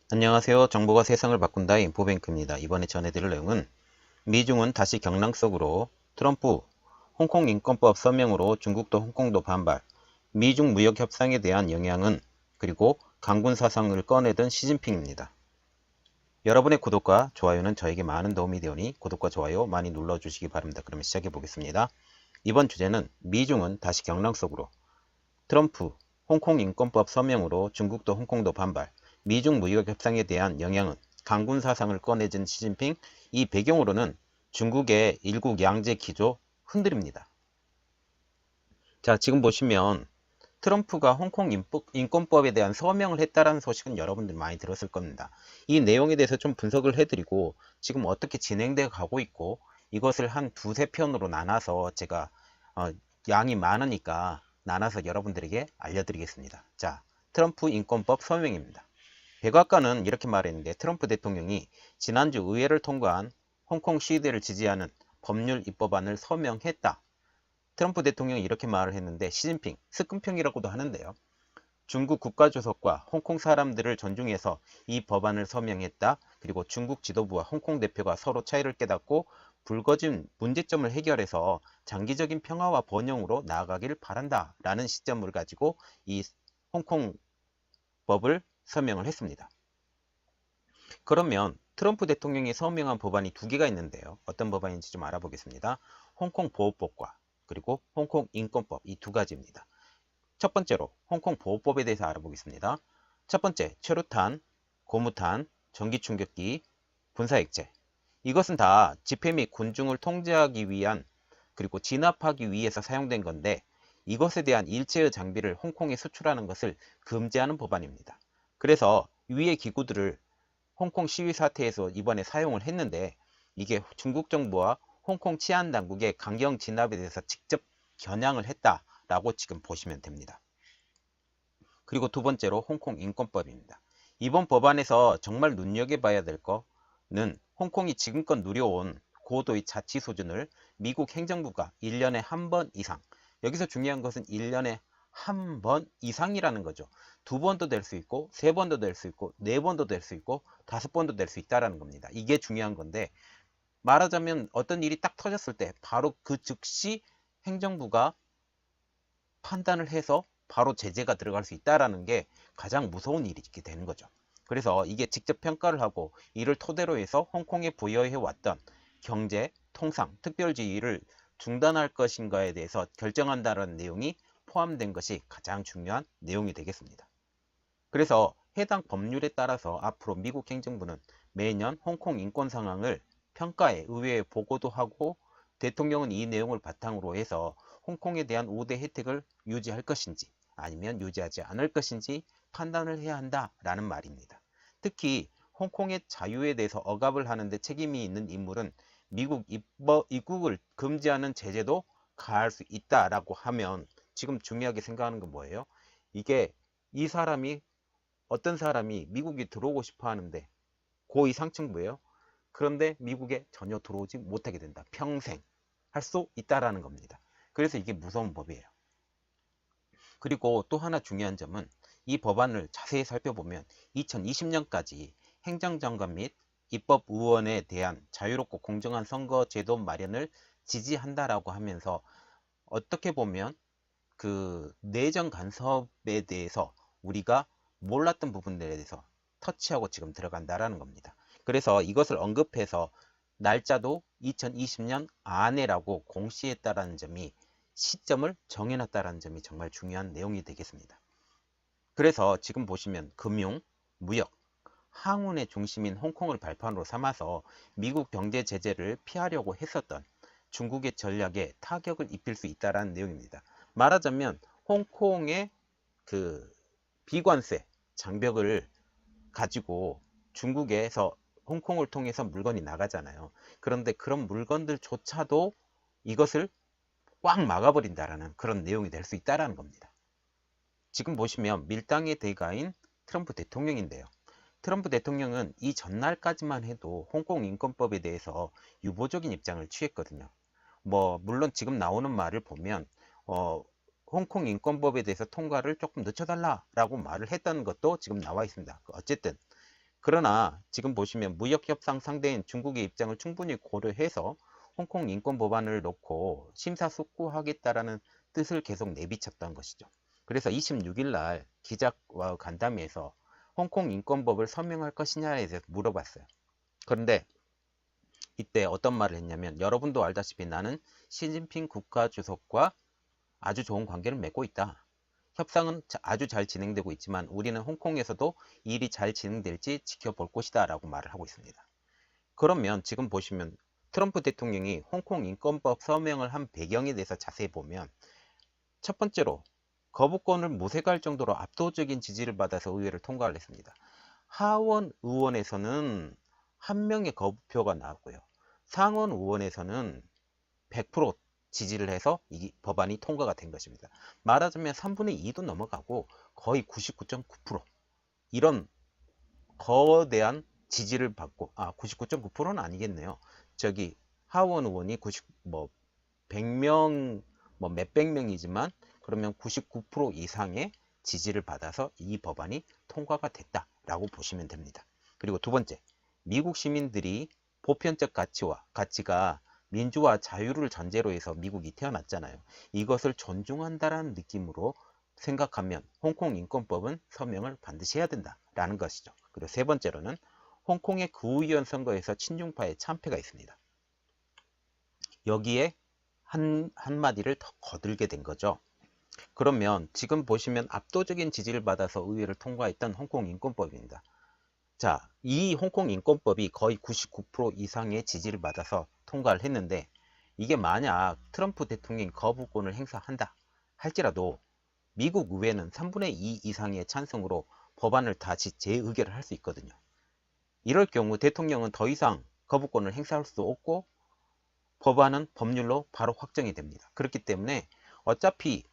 안녕하세요. 정보가 세상을 바꾼다 인포뱅크입니다. 이번에 전해드릴 내용은 미중은 다시 경랑 속으로, 트럼프 홍콩 인권법 서명으로 중국도 홍콩도 반발, 미중 무역 협상에 대한 영향은, 그리고 강군 사상을 꺼내든 시진핑입니다. 여러분의 구독과 좋아요는 저에게 많은 도움이 되오니 구독과 좋아요 많이 눌러주시기 바랍니다. 그러면 시작해 보겠습니다. 이번 주제는 미중은 다시 경랑 속으로, 트럼프 홍콩 인권법 서명으로 중국도 홍콩도 반발, 미중 무역 협상에 대한 영향은, 강군 사상을 꺼내진 시진핑. 이 배경으로는 중국의 일국 양제 기조 흔들립니다. 자, 지금 보시면 트럼프가 홍콩 인권법에 대한 서명을 했다라는 소식은 여러분들 많이 들었을 겁니다. 이 내용에 대해서 좀 분석을 해드리고 지금 어떻게 진행돼 가고 있고, 이것을 한 두세 편으로 나눠서 제가 양이 많으니까 나눠서 여러분들에게 알려드리겠습니다. 자, 트럼프 인권법 서명입니다. 백악관은 이렇게 말했는데, 트럼프 대통령이 지난주 의회를 통과한 홍콩 시위대를 지지하는 법률 입법안을 서명했다. 트럼프 대통령이 이렇게 말을 했는데, 시진핑 스끈평이라고도 하는데요. 중국 국가주석과 홍콩 사람들을 존중해서 이 법안을 서명했다. 그리고 중국 지도부와 홍콩 대표가 서로 차이를 깨닫고 불거진 문제점을 해결해서 장기적인 평화와 번영으로 나아가길 바란다 라는 시점을 가지고 이 홍콩 법을 서명을 했습니다. 그러면 트럼프 대통령이 서명한 법안이 두 개가 있는데요. 어떤 법안인지 좀 알아보겠습니다. 홍콩 보호법과 그리고 홍콩 인권법, 이 두 가지입니다. 첫 번째로 홍콩 보호법에 대해서 알아보겠습니다. 첫 번째, 최루탄, 고무탄, 전기충격기, 분사액체. 이것은 다 집회 및 군중을 통제하기 위한, 그리고 진압하기 위해서 사용된 건데, 이것에 대한 일체의 장비를 홍콩에 수출하는 것을 금지하는 법안입니다. 그래서 위의 기구들을 홍콩 시위 사태에서 이번에 사용을 했는데, 이게 중국 정부와 홍콩 치안 당국의 강경 진압에 대해서 직접 겨냥을 했다라고 지금 보시면 됩니다. 그리고 두 번째로 홍콩 인권법입니다. 이번 법안에서 정말 눈여겨봐야 될 거는, 홍콩이 지금껏 누려온 고도의 자치 수준을 미국 행정부가 1년에 한 번 이상, 여기서 중요한 것은 1년에 한 번 이상이라는 거죠. 두 번도 될 수 있고, 세 번도 될 수 있고, 네 번도 될 수 있고, 다섯 번도 될 수 있다는 겁니다. 이게 중요한 건데, 말하자면 어떤 일이 딱 터졌을 때 바로 그 즉시 행정부가 판단을 해서 바로 제재가 들어갈 수 있다는 게 가장 무서운 일이 되는 거죠. 그래서 이게 직접 평가를 하고 이를 토대로 해서 홍콩에 부여해 왔던 경제, 통상, 특별지위를 중단할 것인가에 대해서 결정한다는 내용이 포함된 것이 가장 중요한 내용이 되겠습니다. 그래서 해당 법률에 따라서 앞으로 미국 행정부는 매년 홍콩 인권 상황을 평가해 의회에 보고도 하고, 대통령은 이 내용을 바탕으로 해서 홍콩에 대한 우대 혜택을 유지할 것인지 아니면 유지하지 않을 것인지 판단을 해야 한다라는 말입니다. 특히 홍콩의 자유에 대해서 억압을 하는데 책임이 있는 인물은 미국 입국을 금지하는 제재도 가할 수 있다라고 하면, 지금 중요하게 생각하는 건 뭐예요? 이게 이 사람이, 어떤 사람이 미국에 들어오고 싶어 하는데 고위 상층부예요. 그런데 미국에 전혀 들어오지 못하게 된다. 평생 할 수 있다라는 겁니다. 그래서 이게 무서운 법이에요. 그리고 또 하나 중요한 점은, 이 법안을 자세히 살펴보면 2020년까지 행정장관 및 입법의원에 대한 자유롭고 공정한 선거 제도 마련을 지지한다라고 하면서, 어떻게 보면 그 내정 간섭에 대해서 우리가 몰랐던 부분들에 대해서 터치하고 지금 들어간다라는 겁니다. 그래서 이것을 언급해서 날짜도 2020년 안에라고 공시했다라는 점이, 시점을 정해놨다라는 점이 정말 중요한 내용이 되겠습니다. 그래서 지금 보시면 금융, 무역, 항운의 중심인 홍콩을 발판으로 삼아서 미국 경제 제재를 피하려고 했었던 중국의 전략에 타격을 입힐 수 있다는 내용입니다. 말하자면 홍콩의 그 비관세 장벽을 가지고 중국에서 홍콩을 통해서 물건이 나가잖아요. 그런데 그런 물건들조차도 이것을 꽉 막아버린다라는 그런 내용이 될 수 있다는 겁니다. 지금 보시면 밀당의 대가인 트럼프 대통령인데요. 트럼프 대통령은 이 전날까지만 해도 홍콩 인권법에 대해서 유보적인 입장을 취했거든요. 물론 지금 나오는 말을 보면 홍콩 인권법에 대해서 통과를 조금 늦춰달라라고 말을 했다는 것도 지금 나와 있습니다. 어쨌든 그러나 지금 보시면 무역협상 상대인 중국의 입장을 충분히 고려해서 홍콩 인권 법안을 놓고 심사숙고하겠다라는 뜻을 계속 내비쳤던 것이죠. 그래서 26일 날 기자와 간담회에서 홍콩 인권법을 서명할 것이냐에 대해서 물어봤어요. 그런데 이때 어떤 말을 했냐면, 여러분도 알다시피 나는 시진핑 국가주석과 아주 좋은 관계를 맺고 있다. 협상은 아주 잘 진행되고 있지만 우리는 홍콩에서도 일이 잘 진행될지 지켜볼 것이다 라고 말을 하고 있습니다. 그러면 지금 보시면 트럼프 대통령이 홍콩 인권법 서명을 한 배경에 대해서 자세히 보면, 첫 번째로 거부권을 모색할 정도로 압도적인 지지를 받아서 의회를 통과를 했습니다. 하원 의원에서는 한 명의 거부표가 나왔고요. 상원 의원에서는 100% 지지를 해서 이 법안이 통과가 된 것입니다. 말하자면 3분의 2도 넘어가고 거의 99.9% 이런 거대한 지지를 받고, 99.9%는 아니겠네요. 저기 하원 의원이 100명 몇백 명이지만 그러면 99% 이상의 지지를 받아서 이 법안이 통과가 됐다라고 보시면 됩니다. 그리고 두 번째, 미국 시민들이 보편적 가치가 민주와 자유를 전제로 해서 미국이 태어났잖아요. 이것을 존중한다라는 느낌으로 생각하면 홍콩 인권법은 서명을 반드시 해야 된다라는 것이죠. 그리고 세 번째로는 홍콩의 구의원 선거에서 친중파의 참패가 있습니다. 여기에 한마디를 더 거들게 된 거죠. 그러면 지금 보시면 압도적인 지지를 받아서 의회를 통과했던 홍콩 인권법입니다. 자, 이 홍콩 인권법이 거의 99% 이상의 지지를 받아서 통과를 했는데, 이게 만약 트럼프 대통령이 거부권을 행사한다 할지라도 미국 의회는 3분의 2 이상의 찬성으로 법안을 다시 재의결을 할 수 있거든요. 이럴 경우 대통령은 더 이상 거부권을 행사할 수 없고 법안은 법률로 바로 확정이 됩니다. 그렇기 때문에 어차피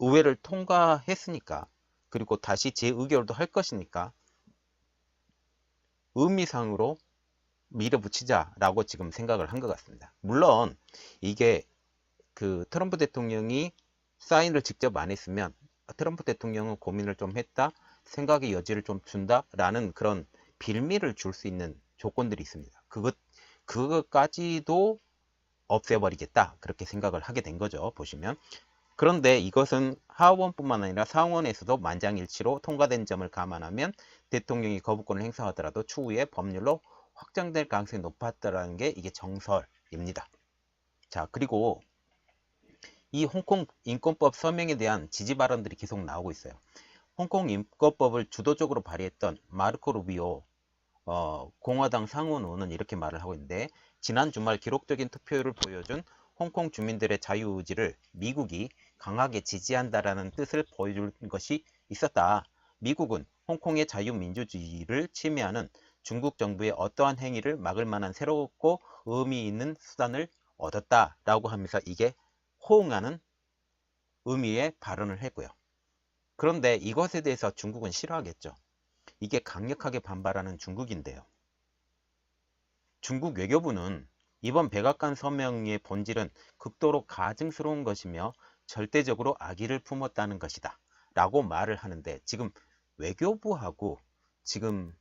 의회를 통과했으니까, 그리고 다시 재의결도 할 것이니까 의미상으로 밀어붙이자라고 지금 생각을 한 것 같습니다. 물론 이게 트럼프 대통령이 사인을 직접 안 했으면 트럼프 대통령은 고민을 좀 했다, 생각의 여지를 좀 준다라는 그런 빌미를 줄 수 있는 조건들이 있습니다. 그것까지도 없애버리겠다, 그렇게 생각을 하게 된 거죠. 보시면. 그런데 이것은 하원뿐만 아니라 상원에서도 만장일치로 통과된 점을 감안하면 대통령이 거부권을 행사하더라도 추후에 법률로 확정될 가능성이 높았다라는 게 이게 정설입니다. 자, 그리고 이 홍콩 인권법 서명에 대한 지지 발언들이 계속 나오고 있어요. 홍콩 인권법을 주도적으로 발의했던 마르코 루비오 공화당 상원 의원은 이렇게 말을 하고 있는데, 지난 주말 기록적인 투표율을 보여준 홍콩 주민들의 자유의지를 미국이 강하게 지지한다라는 뜻을 보여준 것이 있었다. 미국은 홍콩의 자유민주주의를 침해하는 중국 정부의 어떠한 행위를 막을 만한 새롭고 의미 있는 수단을 얻었다라고 하면서 이게 호응하는 의미의 발언을 했고요. 그런데 이것에 대해서 중국은 싫어하겠죠. 이게 강력하게 반발하는 중국인데요. 중국 외교부는 이번 백악관 서명의 본질은 극도로 가증스러운 것이며 절대적으로 악의를 품었다는 것이다 라고 말을 하는데, 지금 외교부하고 지금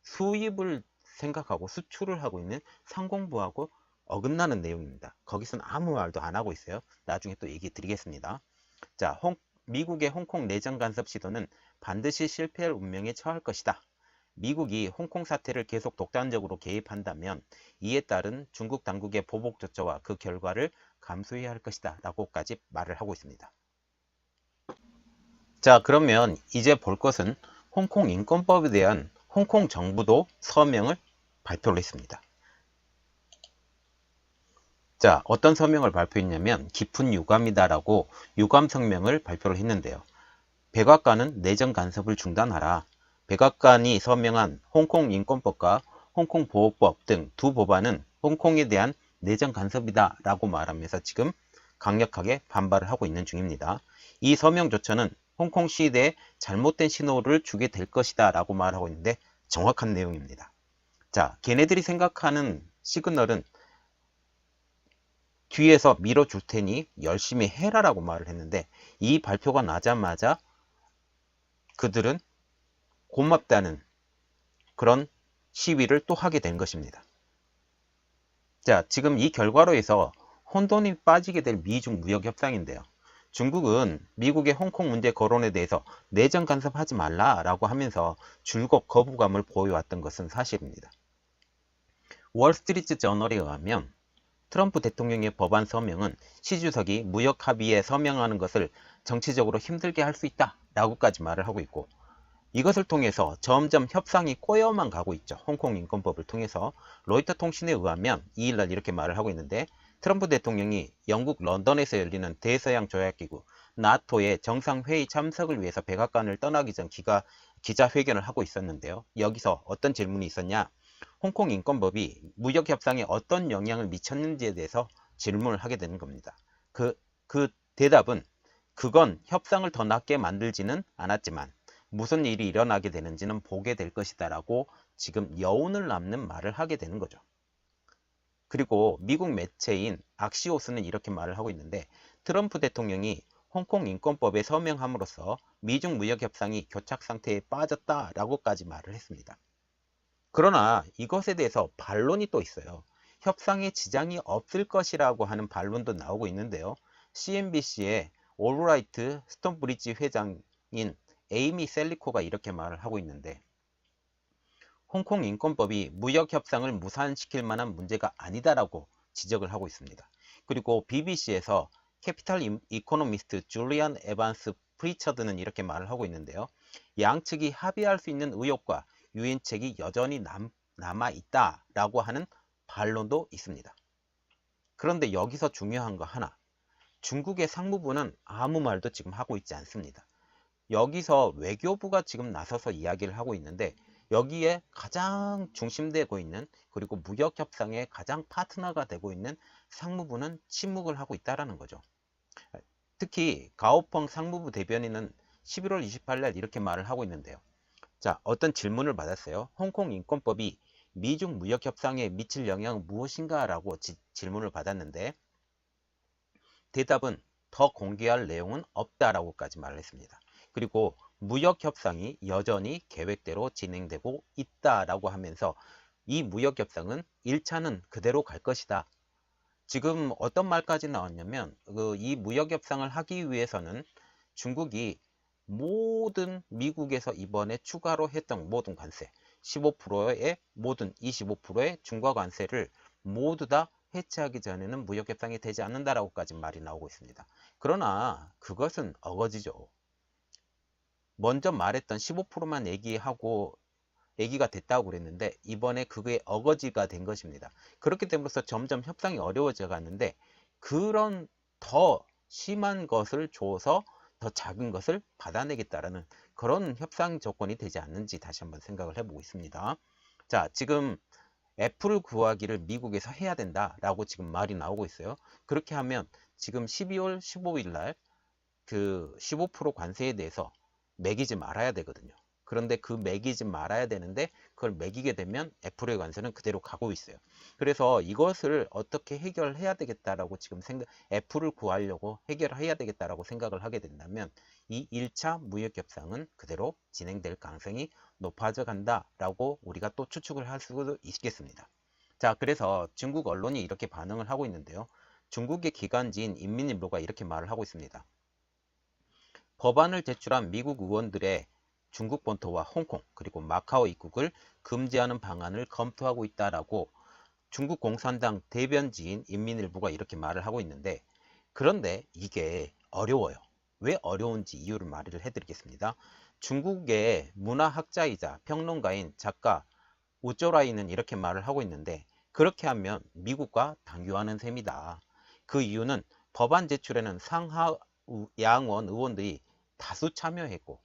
수입을 생각하고 수출을 하고 있는 상공부하고 어긋나는 내용입니다. 거기서는 아무 말도 안 하고 있어요. 나중에 또 얘기 드리겠습니다. 자, 미국의 홍콩 내정 간섭 시도는 반드시 실패할 운명에 처할 것이다. 미국이 홍콩 사태를 계속 독단적으로 개입한다면 이에 따른 중국 당국의 보복 조처와 그 결과를 감수해야 할 것이다 라고까지 말을 하고 있습니다. 자, 그러면 이제 볼 것은 홍콩 인권법에 대한 홍콩 정부도 서명을 발표를 했습니다. 자, 어떤 서명을 발표했냐면 깊은 유감이다라고 유감 성명을 발표를 했는데요. 백악관은 내정 간섭을 중단하라. 백악관이 서명한 홍콩 인권법과 홍콩 보호법 등 두 법안은 홍콩에 대한 내정 간섭이다 라고 말하면서 지금 강력하게 반발을 하고 있는 중입니다. 이 서명 조처는 홍콩 시대에 잘못된 신호를 주게 될 것이다 라고 말하고 있는데 정확한 내용입니다. 자, 걔네들이 생각하는 시그널은 뒤에서 밀어줄 테니 열심히 해라 라고 말을 했는데, 이 발표가 나자마자 그들은 고맙다는 그런 시위를 또 하게 된 것입니다. 자, 지금 이 결과로 해서 혼돈이 빠지게 될 미중 무역 협상인데요. 중국은 미국의 홍콩 문제 거론에 대해서 내정 간섭하지 말라라고 하면서 줄곧 거부감을 보여왔던 것은 사실입니다. 월스트리트 저널에 의하면 트럼프 대통령의 법안 서명은 시 주석이 무역 합의에 서명하는 것을 정치적으로 힘들게 할 수 있다 라고까지 말을 하고 있고, 이것을 통해서 점점 협상이 꼬여만 가고 있죠. 홍콩 인권법을 통해서. 로이터 통신에 의하면 2일날 이렇게 말을 하고 있는데, 트럼프 대통령이 영국 런던에서 열리는 대서양 조약기구 나토의 정상회의 참석을 위해서 백악관을 떠나기 전 기자회견을 하고 있었는데요. 여기서 어떤 질문이 있었냐? 홍콩 인권법이 무역 협상에 어떤 영향을 미쳤는지에 대해서 질문을 하게 되는 겁니다. 그 대답은 그건 협상을 더 낫게 만들지는 않았지만 무슨 일이 일어나게 되는지는 보게 될 것이다 라고 지금 여운을 남는 말을 하게 되는 거죠. 그리고 미국 매체인 악시오스는 이렇게 말을 하고 있는데, 트럼프 대통령이 홍콩 인권법에 서명함으로써 미중 무역 협상이 교착 상태에 빠졌다라고까지 말을 했습니다. 그러나 이것에 대해서 반론이 또 있어요. 협상에 지장이 없을 것이라고 하는 반론도 나오고 있는데요. CNBC의 올라이트 스톤브리지 회장인 에이미 셀리코가 이렇게 말을 하고 있는데, 홍콩 인권법이 무역 협상을 무산시킬 만한 문제가 아니다라고 지적을 하고 있습니다. 그리고 BBC에서 캐피탈 이코노미스트 줄리안 에반스 프리처드는 이렇게 말을 하고 있는데요. 양측이 합의할 수 있는 의혹과 유인책이 여전히 남아 있다라고 하는 반론도 있습니다. 그런데 여기서 중요한 거 하나, 중국의 상무부는 아무 말도 지금 하고 있지 않습니다. 여기서 외교부가 지금 나서서 이야기를 하고 있는데, 여기에 가장 중심되고 있는, 그리고 무역협상의 가장 파트너가 되고 있는 상무부는 침묵을 하고 있다는 거죠. 특히 가오펑 상무부 대변인은 11월 28일 이렇게 말을 하고 있는데요. 자, 어떤 질문을 받았어요. 홍콩 인권법이 미중 무역협상에 미칠 영향은 무엇인가 라고 질문을 받았는데, 대답은 더 공개할 내용은 없다라고까지 말을 했습니다. 그리고 무역협상이 여전히 계획대로 진행되고 있다라고 하면서 이 무역협상은 1차는 그대로 갈 것이다. 지금 어떤 말까지 나왔냐면, 이 무역협상을 하기 위해서는 중국이 모든 미국에서 이번에 추가로 했던 모든 관세 15%의 모든 25%의 중과 관세를 모두 다 해체하기 전에는 무역협상이 되지 않는다라고까지 말이 나오고 있습니다. 그러나 그것은 어거지죠. 먼저 말했던 15%만 얘기가 됐다고 그랬는데, 이번에 그게 어거지가 된 것입니다. 그렇기 때문에 점점 협상이 어려워져 가는데, 그런 더 심한 것을 줘서 더 작은 것을 받아내겠다라는 그런 협상 조건이 되지 않는지 다시 한번 생각을 해보고 있습니다. 자, 지금 애플을 구하기를 미국에서 해야 된다라고 지금 말이 나오고 있어요. 그렇게 하면 지금 12월 15일 날 그 15% 관세에 대해서 매기지 말아야 되거든요. 그런데 그 매기지 말아야 되는데, 그걸 매기게 되면 애플의 관세는 그대로 가고 있어요. 그래서 이것을 어떻게 해결해야 되겠다라고 지금 애플을 구하려고 해결해야 되겠다라고 생각을 하게 된다면, 이 1차 무역 협상은 그대로 진행될 가능성이 높아져 간다라고 우리가 또 추측을 할 수도 있겠습니다. 자, 그래서 중국 언론이 이렇게 반응을 하고 있는데요. 중국의 기관지인 인민일보가 이렇게 말을 하고 있습니다. 법안을 제출한 미국 의원들의 중국 본토와 홍콩 그리고 마카오 입국을 금지하는 방안을 검토하고 있다라고 중국 공산당 대변지인 인민일보가 이렇게 말을 하고 있는데, 그런데 이게 어려워요. 왜 어려운지 이유를 말을 해드리겠습니다. 중국의 문화학자이자 평론가인 작가 우쩌라이는 이렇게 말을 하고 있는데, 그렇게 하면 미국과 당교하는 셈이다. 그 이유는 법안 제출에는 상하 양원 의원들이 다수 참여했고,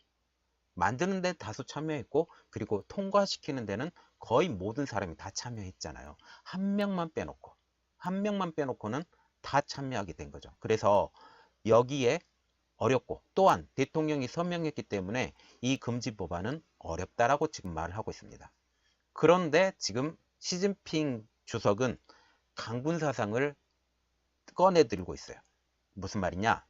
만드는 데 다수 참여했고, 그리고 통과시키는 데는 거의 모든 사람이 다 참여했잖아요. 한 명만 빼놓고는 다 참여하게 된 거죠. 그래서 여기에 어렵고, 또한 대통령이 서명했기 때문에 이 금지 법안은 어렵다라고 지금 말을 하고 있습니다. 그런데 지금 시진핑 주석은 강군 사상을 꺼내들고 있어요. 무슨 말이냐?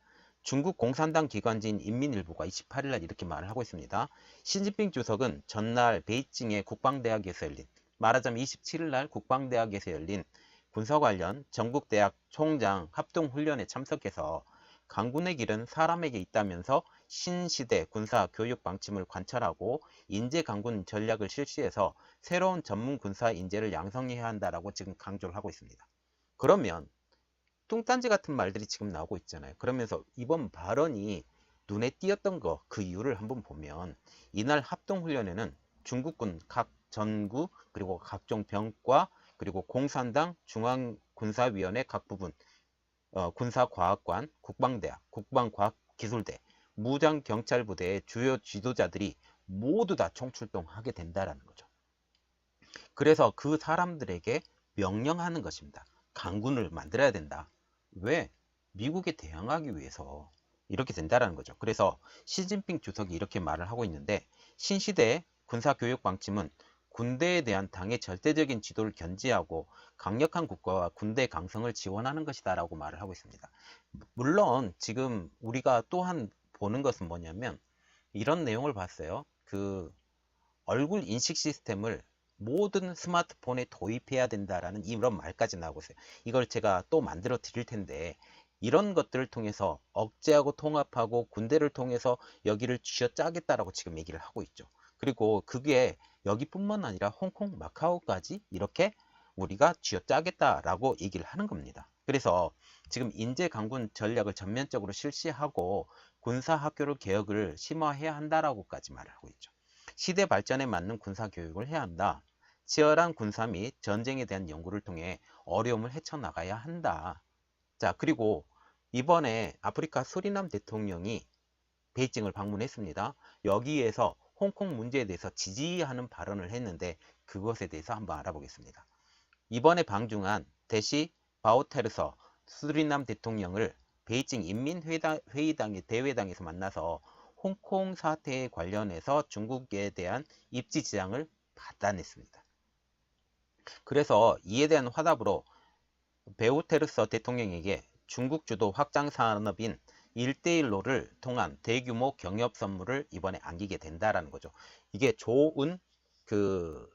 중국 공산당 기관지인 인민일보가 28일 날 이렇게 말을 하고 있습니다. 시진핑 주석은 전날 베이징의 국방대학에서 열린, 말하자면 27일 날 국방대학에서 열린 군사 관련 전국대학 총장 합동훈련에 참석해서 강군의 길은 사람에게 있다면서 신시대 군사 교육 방침을 관철하고 인재 강군 전략을 실시해서 새로운 전문 군사 인재를 양성해야 한다라고 지금 강조를 하고 있습니다. 그러면 뚱딴지 같은 말들이 지금 나오고 있잖아요. 그러면서 이번 발언이 눈에 띄었던 거, 그 이유를 한번 보면 이날 합동훈련에는 중국군 각 전구 그리고 각종 병과 그리고 공산당 중앙군사위원회 각 부분, 군사과학관, 국방대학, 국방과학기술대, 무장경찰부대의 주요 지도자들이 모두 다 총출동하게 된다라는 거죠. 그래서 그 사람들에게 명령하는 것입니다. 강군을 만들어야 된다. 왜? 미국에 대항하기 위해서 이렇게 된다라는 거죠. 그래서 시진핑 주석이 이렇게 말을 하고 있는데, 신시대의 군사교육 방침은 군대에 대한 당의 절대적인 지도를 견지하고 강력한 국가와 군대 강성을 지원하는 것이다 라고 말을 하고 있습니다. 물론 지금 우리가 또한 보는 것은 뭐냐면 이런 내용을 봤어요. 그 얼굴 인식 시스템을 모든 스마트폰에 도입해야 된다라는 이런 말까지 나오고 있어요. 이걸 제가 또 만들어 드릴 텐데, 이런 것들을 통해서 억제하고 통합하고 군대를 통해서 여기를 쥐어짜겠다라고 지금 얘기를 하고 있죠. 그리고 그게 여기뿐만 아니라 홍콩, 마카오까지 이렇게 우리가 쥐어짜겠다라고 얘기를 하는 겁니다. 그래서 지금 인재 강군 전략을 전면적으로 실시하고 군사학교를 개혁을 심화해야 한다라고까지 말을 하고 있죠. 시대 발전에 맞는 군사교육을 해야 한다. 치열한 군사 및 전쟁에 대한 연구를 통해 어려움을 헤쳐나가야 한다. 자, 그리고 이번에 아프리카 수리남 대통령이 베이징을 방문했습니다. 여기에서 홍콩 문제에 대해서 지지하는 발언을 했는데 그것에 대해서 한번 알아보겠습니다. 이번에 방중한 대시 바오테르서 수리남 대통령을 베이징 인민회의당의 대회당에서 만나서 홍콩 사태에 관련해서 중국에 대한 입지 지장을 받아냈습니다. 그래서 이에 대한 화답으로 베오테르서 대통령에게 중국 주도 확장 산업인 1대1로를 통한 대규모 경협 선물을 이번에 안기게 된다라는 거죠. 이게 좋은 그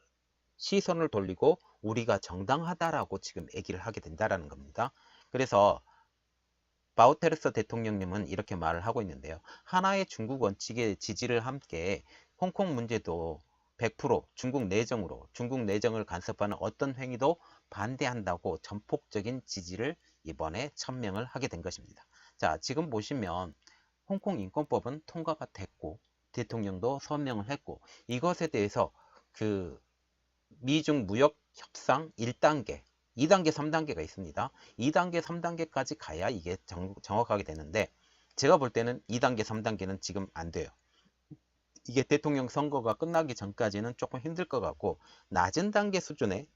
시선을 돌리고 우리가 정당하다라고 지금 얘기를 하게 된다라는 겁니다. 그래서 바우테르스 대통령님은 이렇게 말을 하고 있는데요. 하나의 중국 원칙의 지지를 함께 홍콩 문제도 100% 중국 내정으로 중국 내정을 간섭하는 어떤 행위도 반대한다고 전폭적인 지지를 이번에 천명을 하게 된 것입니다. 자, 지금 보시면 홍콩 인권법은 통과가 됐고 대통령도 서명을 했고 이것에 대해서 그 미중 무역 협상 1단계, 2단계, 3단계가 있습니다. 2단계, 3단계까지 가야 이게 정확하게 되는데 제가 볼 때는 2단계, 3단계는 지금 안 돼요. 이게 대통령 선거가 끝나기 전까지는 조금 힘들 것 같고 낮은 단계 수준에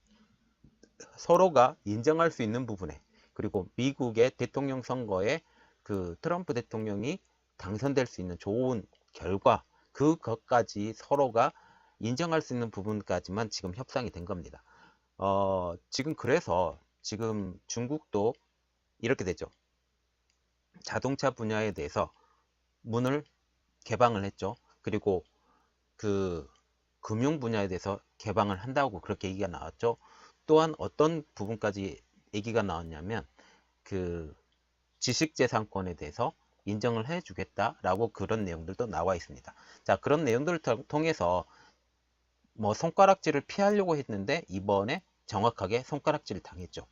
서로가 인정할 수 있는 부분에 그리고 미국의 대통령 선거에 그 트럼프 대통령이 당선될 수 있는 좋은 결과 그것까지 서로가 인정할 수 있는 부분까지만 지금 협상이 된 겁니다. 지금 그래서 지금 중국도 이렇게 되죠. 자동차 분야에 대해서 문을 개방을 했죠. 그리고 그 금융 분야에 대해서 개방을 한다고 그렇게 얘기가 나왔죠. 또한 어떤 부분까지 얘기가 나왔냐면 그 지식재산권에 대해서 인정을 해주겠다라고 그런 내용들도 나와 있습니다. 자, 그런 내용들을 통해서 뭐 손가락질을 피하려고 했는데 이번에 정확하게 손가락질을 당했죠.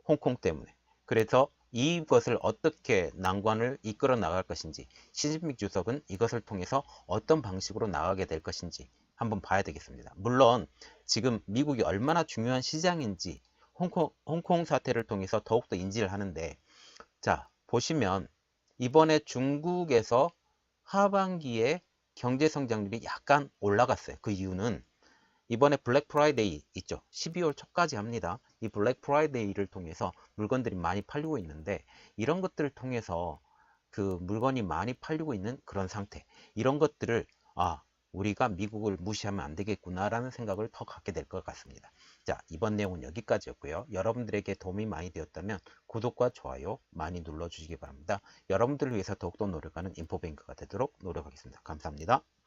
홍콩 때문에. 그래서 이것을 어떻게 난관을 이끌어 나갈 것인지 시진핑 주석은 이것을 통해서 어떤 방식으로 나가게 될 것인지 한번 봐야 되겠습니다. 물론 지금 미국이 얼마나 중요한 시장인지 홍콩 사태를 통해서 더욱더 인지를 하는데 자 보시면 이번에 중국에서 하반기에 경제 성장률이 약간 올라갔어요. 그 이유는 이번에 블랙 프라이데이 있죠. 12월 초까지 합니다. 이 블랙 프라이데이를 통해서 물건들이 많이 팔리고 있는데 이런 것들을 통해서 그 물건이 많이 팔리고 있는 그런 상태. 이런 것들을 우리가 미국을 무시하면 안 되겠구나라는 생각을 더 갖게 될 것 같습니다. 자, 이번 내용은 여기까지였고요. 여러분들에게 도움이 많이 되었다면 구독과 좋아요 많이 눌러주시기 바랍니다. 여러분들을 위해서 더욱더 노력하는 인포뱅크가 되도록 노력하겠습니다. 감사합니다.